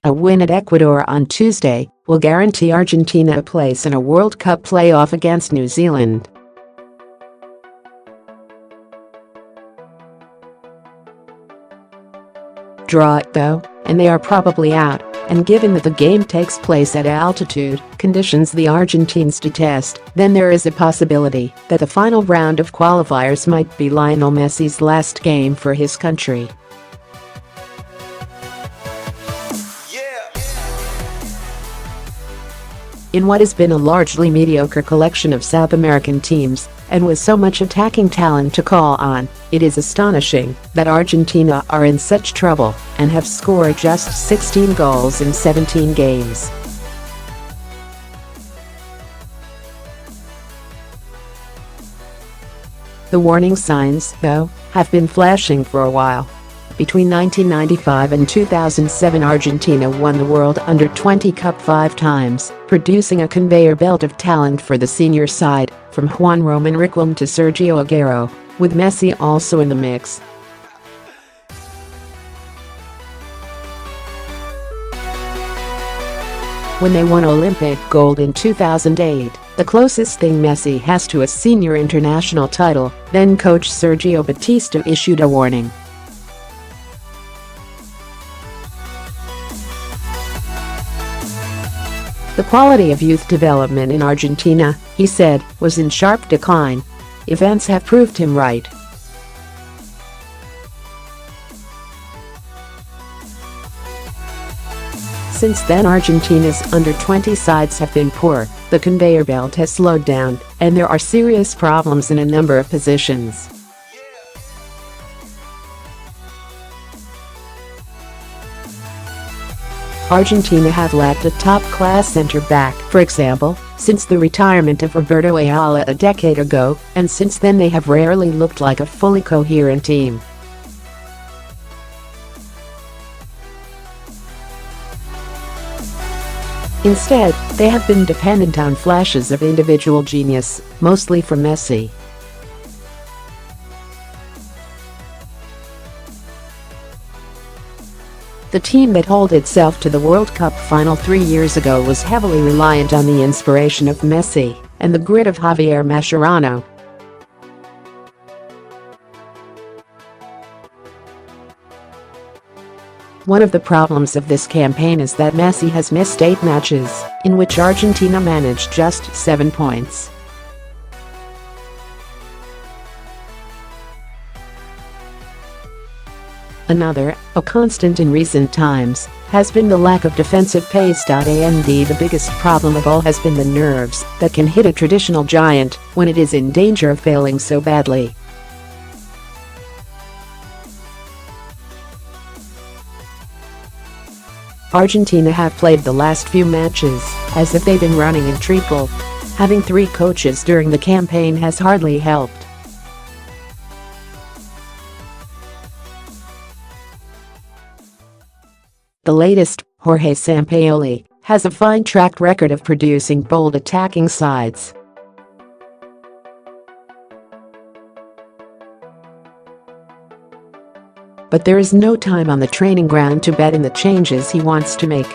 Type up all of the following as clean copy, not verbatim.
A win at Ecuador on Tuesday will guarantee Argentina a place in a World Cup playoff against New Zealand. Draw it though, and they are probably out, and given that the game takes place at altitude, conditions the Argentines detest, then there is a possibility that the final round of qualifiers might be Lionel Messi's last game for his country. In what has been a largely mediocre collection of South American teams, and with so much attacking talent to call on, it is astonishing that Argentina are in such trouble and have scored just 16 goals in 17 games. The warning signs, though, have been flashing for a while. Between 1995 and 2007, Argentina won the World Under-20 Cup 5 times, producing a conveyor belt of talent for the senior side, from Juan Roman Riquelme to Sergio Aguero, with Messi also in the mix. When they won Olympic gold in 2008, the closest thing Messi has to a senior international title, then coach Sergio Batista issued a warning. The quality of youth development in Argentina, he said, was in sharp decline. Events have proved him right. Since then, Argentina's under-20 sides have been poor, the conveyor belt has slowed down, and there are serious problems in a number of positions. Argentina have lacked a top-class center-back, for example, since the retirement of Roberto Ayala a decade ago, and since then they have rarely looked like a fully coherent team. Instead, they have been dependent on flashes of individual genius, mostly from Messi. The team that hauled itself to the World Cup final 3 years ago was heavily reliant on the inspiration of Messi and the grit of Javier Mascherano. One of the problems of this campaign is that Messi has missed 8 matches, in which Argentina managed just 7 points. Another, a constant in recent times, has been the lack of defensive pace. And the biggest problem of all has been the nerves that can hit a traditional giant when it is in danger of failing so badly. Argentina have played the last few matches as if they've been running in treacle. Having 3 coaches during the campaign has hardly helped. The latest, Jorge Sampaoli, has a fine track record of producing bold attacking sides. But there is no time on the training ground to bet in the changes he wants to make.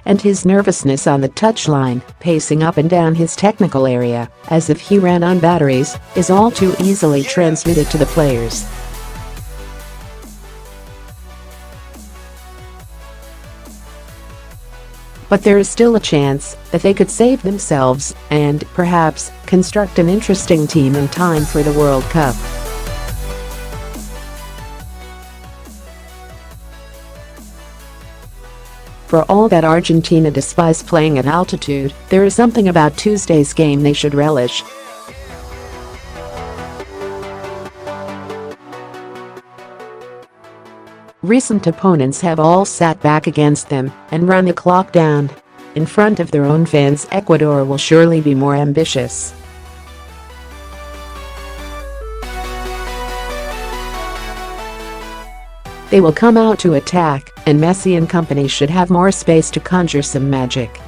And his nervousness on the touchline, pacing up and down his technical area, as if he ran on batteries, is all too easily transmitted to the players. But there is still a chance that they could save themselves and, perhaps, construct an interesting team in time for the World Cup. For all that Argentina despise playing at altitude, there is something about Tuesday's game they should relish. Recent opponents have all sat back against them and run the clock down. In front of their own fans, Ecuador will surely be more ambitious. They will come out to attack, and Messi and company should have more space to conjure some magic.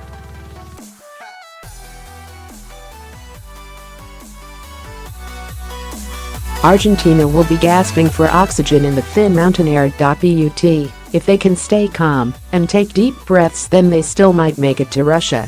Argentina will be gasping for oxygen in the thin mountain air. But if they can stay calm and take deep breaths, then they still might make it to Russia.